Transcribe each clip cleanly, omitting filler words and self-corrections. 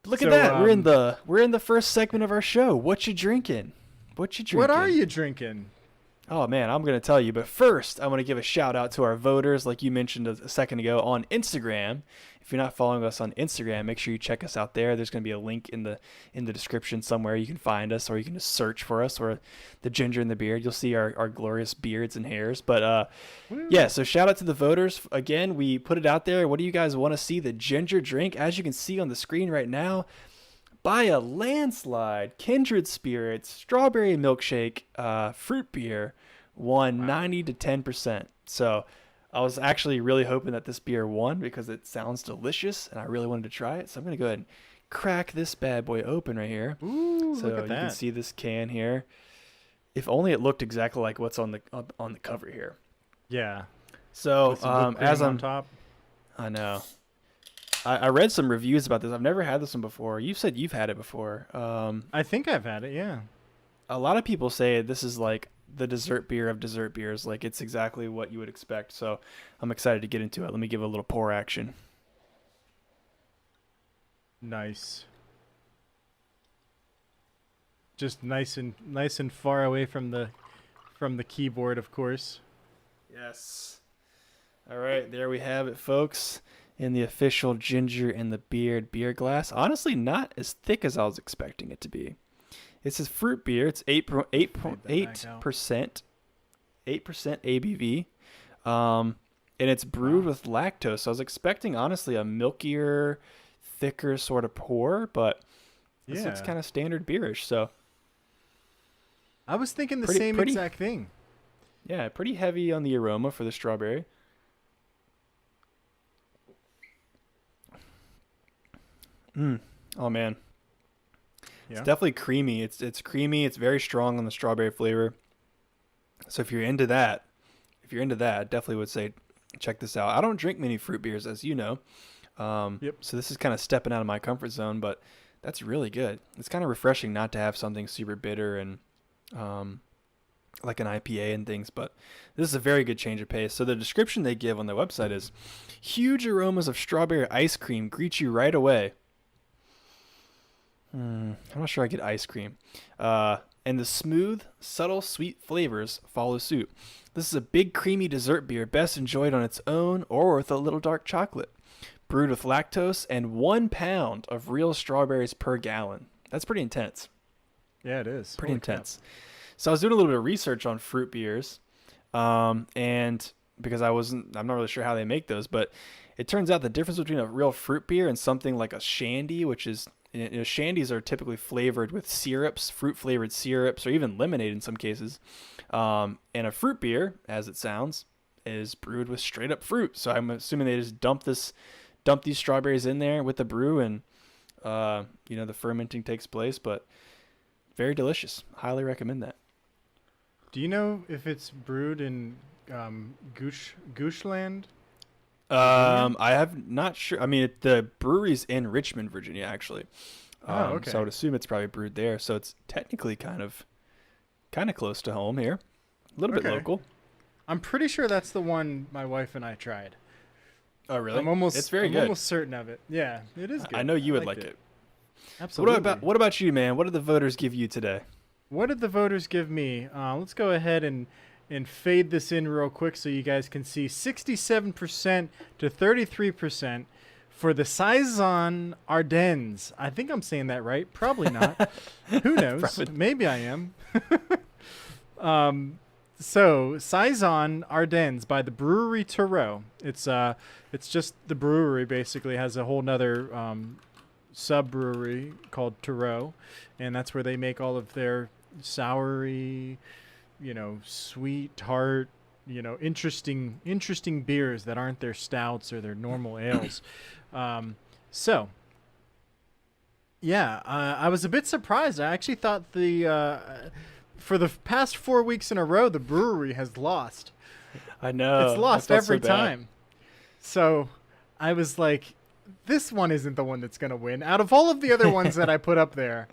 Look at that. We're in the first segment of our show. What you drinking? What you drinking? What are you drinking? Oh man, I'm gonna tell you. But first, I want to give a shout out to our voters, like you mentioned a second ago, on Instagram. If you're not following us on Instagram, make sure you check us out there. There's gonna be a link in the description somewhere. You can find us, or you can just search for us, or the Ginger and the Beard. You'll see our glorious beards and hairs. But yeah, so shout out to the voters again. We put it out there. What do you guys want to see the Ginger drink? As you can see on the screen right now, by a landslide, Kindred Spirits Strawberry Milkshake fruit beer won 90 to 10%. So I was actually really hoping that this beer won because it sounds delicious and I really wanted to try it. So I'm going to go ahead and crack this bad boy open right here. Ooh, so look at you that. can see this can here. If only it looked exactly like what's on the cover here. Yeah. So With some whipped cream as on top. I know. I read some reviews about this. I've never had this one before. You said you've had it before. I think I've had it, yeah. A lot of people say this is like the dessert beer of dessert beers. Like it's exactly what you would expect. So I'm excited to get into it. Let me give it a little pour action. Nice. Just nice and far away from the keyboard, of course. Yes. All right, there we have it, folks. In the official Ginger and the Beard beer glass. Honestly, not as thick as I was expecting it to be. It's a fruit beer. It's 8% ABV. And it's brewed with lactose. So I was expecting, honestly, a milkier, thicker sort of pour, but this looks kind of standard beerish. So I was thinking the same exact thing. Yeah, pretty heavy on the aroma for the strawberry. Oh man, it's definitely creamy. It's creamy. It's very strong on the strawberry flavor. So if you're into that, I definitely would say check this out. I don't drink many fruit beers, as you know. So this is kind of stepping out of my comfort zone, but that's really good. It's kind of refreshing not to have something super bitter and like an IPA and things, but this is a very good change of pace. So the description they give on their website is, huge aromas of strawberry ice cream greet you right away. I'm not sure I get ice cream. And the smooth, subtle, sweet flavors follow suit. This is a big, creamy dessert beer best enjoyed on its own or with a little dark chocolate. Brewed with lactose and 1 pound of real strawberries per gallon. That's pretty intense. Yeah, it is. Pretty intense. So I was doing a little bit of research on fruit beers, and because I'm not really sure how they make those, but it turns out the difference between a real fruit beer and something like a shandy, which is, shandies are typically flavored with syrups, fruit-flavored syrups, or even lemonade in some cases. And a fruit beer, as it sounds, is brewed with straight-up fruit. So I'm assuming they just dump these strawberries in there with the brew, and the fermenting takes place. But very delicious. Highly recommend that. Do you know if it's brewed in Goochland? I have not sure. I mean, the brewery's in Richmond, Virginia, actually. Okay. So I would assume it's probably brewed there. So it's technically kind of close to home here, a little bit local. I'm pretty sure that's the one my wife and I tried. Oh, really? It's very good. I'm almost certain of it. Yeah, it is good. I know you would like it. Absolutely. What about you, man? What did the voters give you today? What did the voters give me? Let's go ahead and fade this in real quick so you guys can see 67% to 33% for the Saison Ardennes. I think I'm saying that right. Probably not. Who knows? Maybe I am. So Saison Ardennes by the Bruery Tureau. It's just the brewery basically has a whole nother sub brewery called Tureau, and that's where they make all of their soury, sweet, tart, interesting beers that aren't their stouts or their normal ales. I was a bit surprised. I actually thought for the past 4 weeks in a row, the brewery has lost. I know. It's lost every time. So I was like, this one isn't the one that's going to win. Out of all of the other ones that I put up there,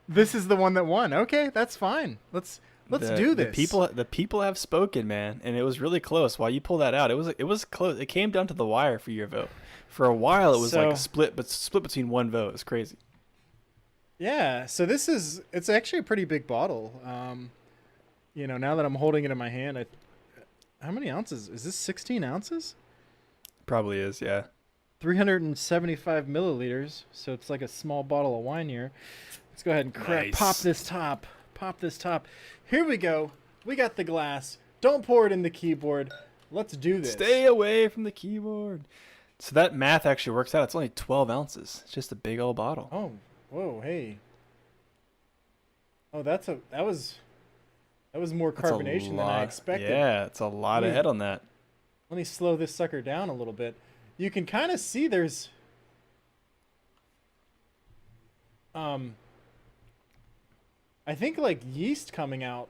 this is the one that won. Okay, that's fine. Let's do this. The people have spoken, man, and it was really close. While you pull that out, it was close. It came down to the wire for your vote. For a while, it was So- like split between one vote. It's crazy. Yeah, so it's actually a pretty big bottle. Now that I'm holding it in my hand, how many ounces? Is this 16 ounces? Probably is, yeah. 375 milliliters. So it's like a small bottle of wine here. Let's go ahead and Nice. pop this top. Pop this top. Here we go. We got the glass. Don't pour it in the keyboard. Let's do this. Stay away from the keyboard. So that math actually works out. It's only 12 ounces. It's just a big old bottle. Oh, whoa, hey. Oh, that was more That's a carbonation than I lot. expected. Yeah, it's a lot Yeah. ahead on that. Let me slow this sucker down a little bit. You can kind of see there's I think like yeast coming out.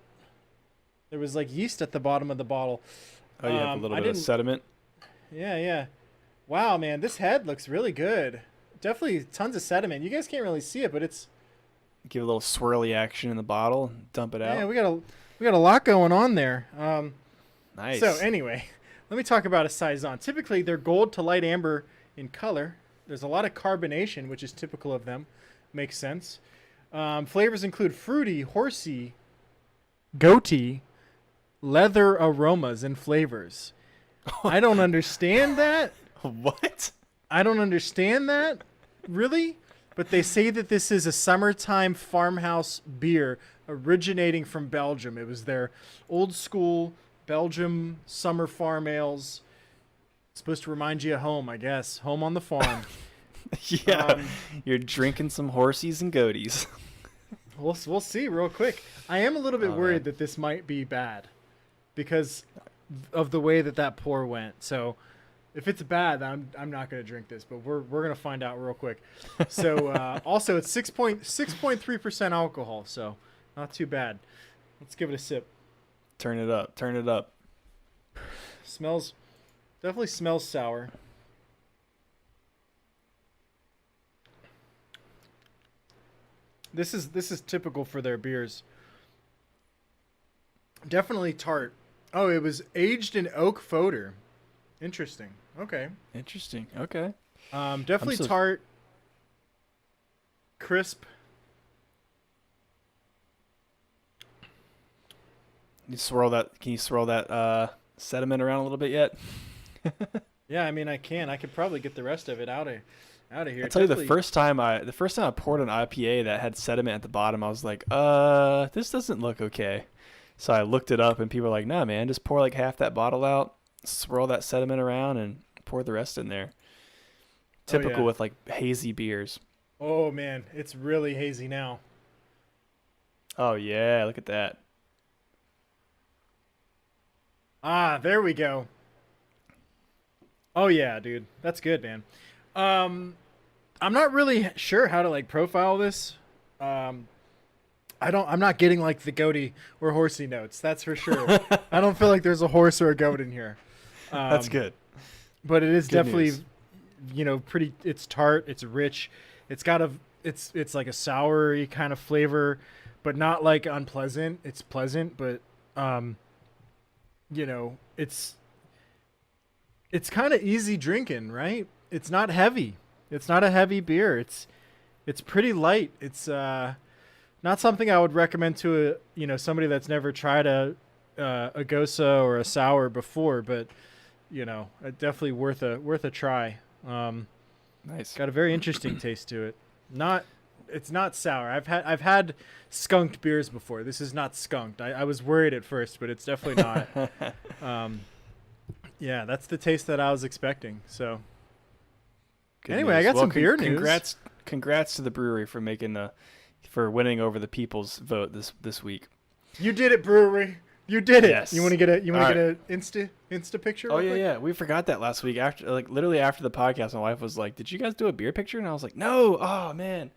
There was like yeast at the bottom of the bottle. Oh, you have a little I bit of didn't- sediment. Yeah. Wow, man, this head looks really good. Definitely tons of sediment. You guys can't really see it, but it's Give a little swirly action in the bottle. Dump it out. yeah, we got a lot going on there. Nice. So anyway, let me talk about a Saison. Typically, they're gold to light amber in color. There's a lot of carbonation, which is typical of them. Makes sense. Flavors include fruity, horsey, goaty, leather aromas and flavors. I don't understand that. What? I don't understand that, really. But they say that this is a summertime farmhouse beer originating from Belgium. It was their old school Belgium summer farm ales. It's supposed to remind you of home, I guess. Home on the farm. Yeah. You're drinking some horsies and goaties. We'll see real quick. I am a little bit All worried right. that this might be bad because of the way that pour went. So if it's bad, I'm not going to drink this, but we're going to find out real quick. So also it's 6.3% alcohol, so not too bad. Let's give it a sip. Turn it up. Turn it up. Definitely smells sour. This is typical for their beers. Definitely tart. Oh, it was aged in oak fodder. Interesting. Okay. Interesting. Okay. Definitely so- tart. Crisp. Can you swirl that sediment around a little bit yet? Yeah, I mean I can. I could probably get the rest of it out of here. I'll tell you, the Definitely- first time I poured an IPA that had sediment at the bottom, I was like, this doesn't look okay. So I looked it up, and people were like, nah, man, just pour like half that bottle out, swirl that sediment around, and pour the rest in there. Typical yeah. with like hazy beers. Oh man, it's really hazy now. Oh yeah, look at that. Ah, there we go. Oh yeah, dude. That's good, man. I'm not really sure how to like profile this. I'm not getting like the goaty or horsey notes. That's for sure. I don't feel like there's a horse or a goat in here. That's good. But it is Good definitely, news. pretty. It's tart. It's rich. It's got it's like a soury kind of flavor, but not like unpleasant. It's pleasant, but it's kind of easy drinking, right? It's not heavy. It's not a heavy beer. It's pretty light. It's not something I would recommend to somebody that's never tried a gosa or a sour before, but definitely worth a try. Nice. Got a very interesting taste to it. It's not sour. I've had skunked beers before. This is not skunked. I was worried at first, but it's definitely not. Yeah, that's the taste that I was expecting. So Good anyway, I news. got Well, some beer news. Congrats to the brewery for winning over the people's vote this week. You did it, Bruery. You did it. Yes. You want to get an All Insta picture? Oh real quick? yeah. We forgot that last week. Literally after the podcast, my wife was like, "Did you guys do a beer picture?" And I was like, "No. Oh man."